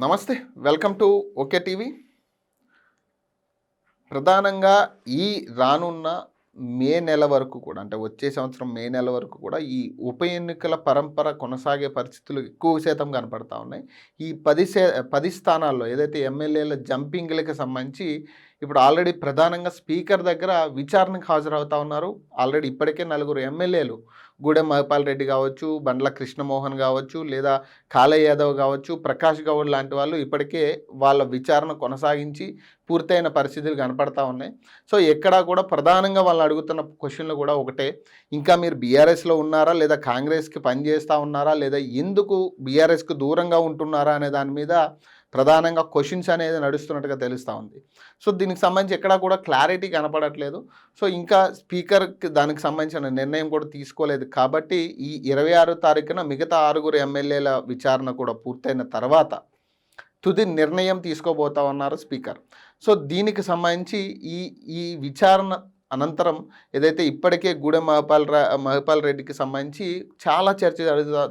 నమస్తే. Welcome to okay TV. ప్రధానంగా ఈ రానున్న మే నెల వరకు కూడా అంటే వచ్చే సంవత్సరం మే నెల వరకు కూడా ఈ ఉప ఎన్నికల పరంపర కొనసాగే పరిస్థితులు ఎక్కువ శాతం కనపడతా ఉన్నాయి. ఈ 10 స్థానాల్లో ఏదైతే ఎమ్మెల్యేల జంపింగ్‌లకి సంబంధించి ఇప్పుడు ఆల్రెడీ ప్రధానంగా స్పీకర్ దగ్గర విచారణకు హాజరవుతా ఉన్నారు. ఆల్రెడీ ఇప్పటికే నలుగురు ఎమ్మెల్యేలు గూడెం మహిపాల్ రెడ్డి కావచ్చు, బండ్ల కృష్ణమోహన్ కావచ్చు, లేదా కాళయ్య యాదవ్ కావచ్చు, ప్రకాష్ గౌడ్ లాంటి వాళ్ళు ఇప్పటికే వాళ్ళ విచారణ కొనసాగించి పూర్తయిన పరిస్థితులు కనపడతా ఉన్నాయి. సో ఎక్కడా కూడా ప్రధానంగా వాళ్ళు అడుగుతున్న క్వశ్చన్లు కూడా ఒకటే, ఇంకా మీరు బీఆర్ఎస్లో ఉన్నారా, లేదా కాంగ్రెస్కి పనిచేస్తూ ఉన్నారా, లేదా ఎందుకు బీఆర్ఎస్కు దూరంగా ఉంటున్నారా అనే దాని మీద ప్రధానంగా క్వశ్చన్స్ అనేది నడుస్తున్నట్టుగా తెలుస్తూ ఉంది. సో దీనికి సంబంధించి ఎక్కడా కూడా క్లారిటీ కనపడట్లేదు. సో ఇంకా స్పీకర్కి దానికి సంబంధించిన నిర్ణయం కూడా తీసుకోలేదు కాబట్టి ఈ 26 తారీఖున మిగతా 6 ఎమ్మెల్యేల విచారణ కూడా పూర్తయిన తర్వాత తుది నిర్ణయం తీసుకోబోతా ఉన్నారు స్పీకర్. సో దీనికి సంబంధించి ఈ ఈ విచారణ అనంతరం ఏదైతే ఇప్పటికే గూడెం మహిపాల్ రెడ్డికి సంబంధించి చాలా చర్చ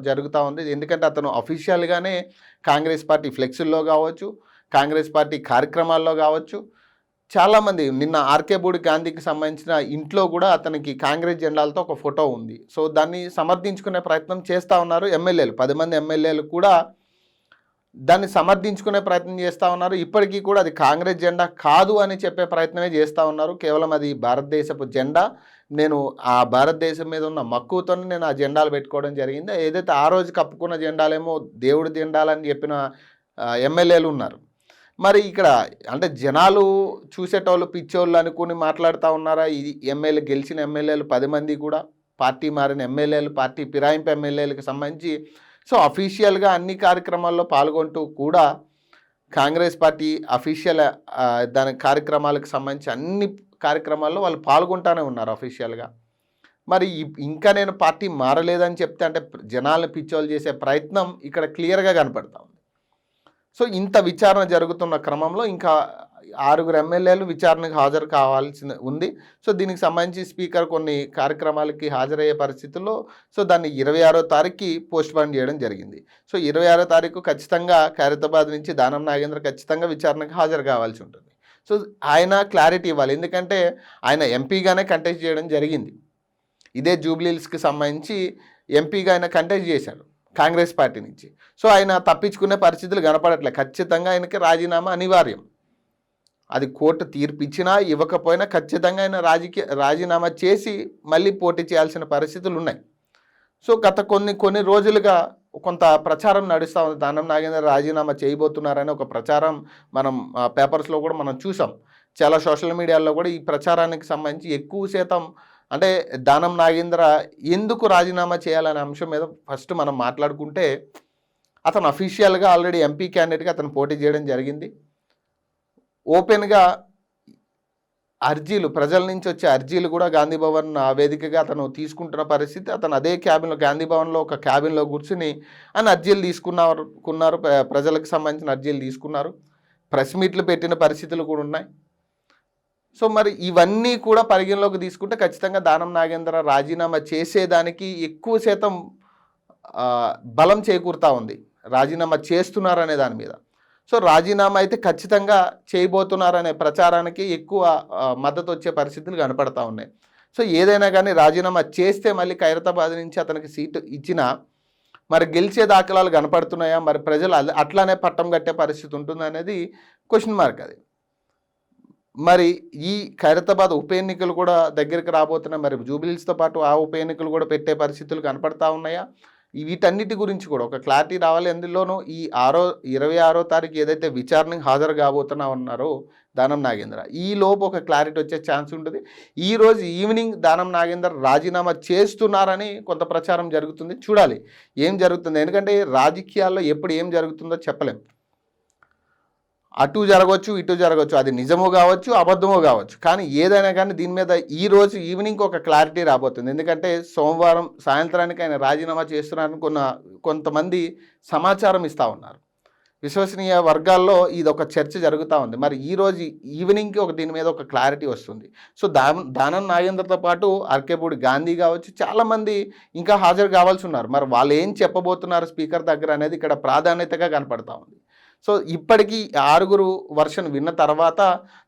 జరుగుతూ ఉంది. ఎందుకంటే అతను అఫీషియల్గానే కాంగ్రెస్ పార్టీ ఫ్లెక్సుల్లో కావచ్చు, కాంగ్రెస్ పార్టీ కార్యక్రమాల్లో కావచ్చు, చాలామంది నిన్న ఆర్కే బూడి గాంధీకి సంబంధించిన ఇంట్లో కూడా అతనికి కాంగ్రెస్ జెండాలతో ఒక ఫోటో ఉంది. సో దాన్ని సమర్థించుకునే ప్రయత్నం చేస్తూ ఉన్నారు ఎమ్మెల్యేలు. 10 మంది ఎమ్మెల్యేలు కూడా దాన్ని సమర్థించుకునే ప్రయత్నం చేస్తూ ఉన్నారు. ఇప్పటికీ కూడా అది కాంగ్రెస్ జెండా కాదు అని చెప్పే ప్రయత్నమే చేస్తూ ఉన్నారు. కేవలం అది భారతదేశపు జెండా, నేను ఆ భారతదేశం మీద ఉన్న మక్కువతోనే నేను ఆ జెండాలు పెట్టుకోవడం జరిగింది. ఏదైతే ఆ రోజు కప్పుకున్న జెండాలేమో దేవుడి జెండాలని చెప్పిన ఎమ్మెల్యేలు ఉన్నారు. మరి ఇక్కడ అంటే జనాలు చూసేటోళ్ళు పిచ్చోళ్ళు అనుకుని మాట్లాడుతూ ఉన్నారా? ఈ గెలిచిన ఎమ్మెల్యేలు 10 మంది కూడా పార్టీ మారిన ఎమ్మెల్యేలు, పార్టీ ఫిరాయింపు ఎమ్మెల్యేలకు సంబంధించి సో అఫీషియల్గా అన్ని కార్యక్రమాల్లో పాల్గొంటూ కూడా కాంగ్రెస్ పార్టీ అఫీషియల్ దాని కార్యక్రమాలకు సంబంధించి అన్ని కార్యక్రమాల్లో వాళ్ళు పాల్గొంటూనే ఉన్నారు అఫీషియల్గా. మరి ఇంకా నేను పార్టీ మారలేదని చెప్తే అంటే జనాలను పిచ్చోళ్ళు చేసే ప్రయత్నం ఇక్కడ క్లియర్గా కనపడతా ఉంది. సో ఇంత విచారణ జరుగుతున్న క్రమంలో ఇంకా 6 ఎమ్మెల్యేలు విచారణకు హాజరు కావాల్సి ఉంది. సో దీనికి సంబంధించి స్పీకర్ కొన్ని కార్యక్రమాలకి హాజరయ్యే పరిస్థితుల్లో సో దాన్ని 26వ తారీఖుకి పోస్ట్పోన్ చేయడం జరిగింది. సో 26వ తారీఖు ఖచ్చితంగా ఖైరతాబాద్ నుంచి దానం నాగేంద్ర ఖచ్చితంగా విచారణకు హాజరు కావాల్సి ఉంటుంది. సో ఆయన క్లారిటీ ఇవ్వాలి. ఎందుకంటే ఆయన ఎంపీగానే కంటెస్ట్ చేయడం జరిగింది. ఇదే జూబ్లీహిల్స్కి సంబంధించి ఎంపీగా ఆయన కంటెస్ట్ చేశాడు కాంగ్రెస్ పార్టీ నుంచి. సో ఆయన తప్పించుకునే పరిస్థితులు కనపడట్లేదు. ఖచ్చితంగా ఆయనకి రాజీనామా అనివార్యం. అది కోర్టు తీర్పు ఇచ్చినా ఇవ్వకపోయినా ఖచ్చితంగా ఆయన రాజీనామా చేసి మళ్ళీ పోటీ చేయాల్సిన పరిస్థితులు ఉన్నాయి. సో గత కొన్ని రోజులుగా కొంత ప్రచారం నడుస్తూ ఉంది. దానం నాగేంద్ర రాజీనామా చేయబోతున్నారని ఒక ప్రచారం మనం పేపర్స్లో కూడా మనం చూసాం. చాలా సోషల్ మీడియాలో కూడా ఈ ప్రచారానికి సంబంధించి ఎక్కువ శాతం అంటే దానం నాగేంద్ర ఎందుకు రాజీనామా చేయాలనే అంశం మీద ఫస్ట్ మనం మాట్లాడుకుంటే, అతను అఫీషియల్గా ఆల్రెడీ ఎంపీ క్యాండిడేట్గా అతను పోటీ చేయడం జరిగింది. ఓపెన్గా అర్జీలు ప్రజల నుంచి వచ్చే అర్జీలు కూడా గాంధీ భవన్ వేదికగా అతను తీసుకుంటున్న పరిస్థితి. అతను అదే క్యాబిన్లో గాంధీ భవన్లో ఒక క్యాబిన్లో కూర్చుని ఆయన అర్జీలు తీసుకున్నారు. ప్రజలకు సంబంధించిన అర్జీలు తీసుకున్నారు. ప్రెస్ మీట్లు పెట్టిన పరిస్థితులు కూడా ఉన్నాయి. సో మరి ఇవన్నీ కూడా పరిగణలోకి తీసుకుంటే ఖచ్చితంగా దానం నాగేంద్ర రాజీనామా చేసేదానికి ఎక్కువ శాతం బలం చేకూరుతూ ఉంది. రాజీనామా చేస్తున్నారనే దాని మీద. సో రాజీనామా అయితే ఖచ్చితంగా చేయబోతున్నారనే ప్రచారానికి ఎక్కువ మద్దతు వచ్చే పరిస్థితులు కనపడతా ఉన్నాయి. సో ఏదైనా కానీ రాజీనామా చేస్తే మళ్ళీ ఖైరతాబాద్ నుంచి అతనికి సీటు ఇచ్చినా మరి గెలిచే దాఖలాలు కనపడుతున్నాయా, మరి ప్రజలు అట్లానే పట్టం కట్టే పరిస్థితి ఉంటుందనేది క్వశ్చన్ మార్క్. అది మరి ఈ ఖైరతాబాద్ ఉప ఎన్నికలు కూడా దగ్గరికి రాబోతున్నాయి. మరి జూబ్లీహిల్స్తో పాటు ఆ ఉప ఎన్నికలు కూడా పెట్టే పరిస్థితులు కనపడతా ఉన్నాయా? వీటన్నిటి గురించి కూడా ఒక క్లారిటీ రావాలి. అందులోనూ ఈ 26వ తారీఖు ఏదైతే విచారణకు హాజరు కాబోతున్నా ఉన్నారో దానం నాగేంద్ర, ఈ లోపు ఒక క్లారిటీ వచ్చే ఛాన్స్ ఉంటుంది. ఈరోజు ఈవినింగ్ దానం నాగేంద్ర రాజీనామా చేస్తున్నారని కొంత ప్రచారం జరుగుతుంది. చూడాలి ఏం జరుగుతుంది. ఎందుకంటే రాజకీయాల్లో ఎప్పుడు ఏం జరుగుతుందో చెప్పలేం. అటు జరగవచ్చు, ఇటు జరగవచ్చు. అది నిజమో కావచ్చు, అబద్ధమో కావచ్చు. కానీ ఏదైనా కానీ దీని మీద ఈరోజు ఈవినింగ్ ఒక క్లారిటీ రాబోతుంది. ఎందుకంటే సోమవారం సాయంత్రానికి ఆయన రాజీనామా చేస్తున్నారని కొంతమంది సమాచారం ఇస్తూ ఉన్నారు. విశ్వసనీయ వర్గాల్లో ఇది ఒక చర్చ జరుగుతూ ఉంది. మరి ఈరోజు ఈవినింగ్కి దీని మీద ఒక క్లారిటీ వస్తుంది. సో దానం నాగేంద్రతో పాటు ఆర్కేపూడి గాంధీ కావచ్చు, చాలామంది ఇంకా హాజరు కావాల్సి ఉన్నారు. మరి వాళ్ళు ఏం చెప్పబోతున్నారు స్పీకర్ దగ్గర అనేది ఇక్కడ ప్రాధాన్యతగా కనపడతా ఉంది. సో ఇప్పటికీ 6 వర్షన్ విన్న తర్వాత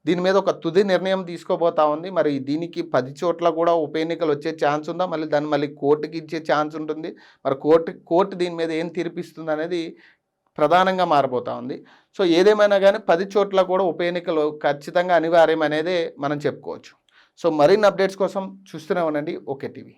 దీని మీద ఒక తుది నిర్ణయం తీసుకోబోతా ఉంది. మరి దీనికి 10 చోట్ల కూడా ఉప ఎన్నికలు వచ్చే ఛాన్స్ ఉందా? మళ్ళీ కోర్టుకి ఇచ్చే ఛాన్స్ ఉంటుంది. మరి కోర్టు దీని మీద ఏం తీర్పిస్తుంది అనేది ప్రధానంగా మారబోతా ఉంది. సో ఏదేమైనా కానీ 10 చోట్ల కూడా ఉప ఎన్నికలు ఖచ్చితంగా అనివార్యం అనేదే మనం చెప్పుకోవచ్చు. సో మరిన్ని అప్డేట్స్ కోసం చూస్తూనే ఉండండి ఓకే టీవీ.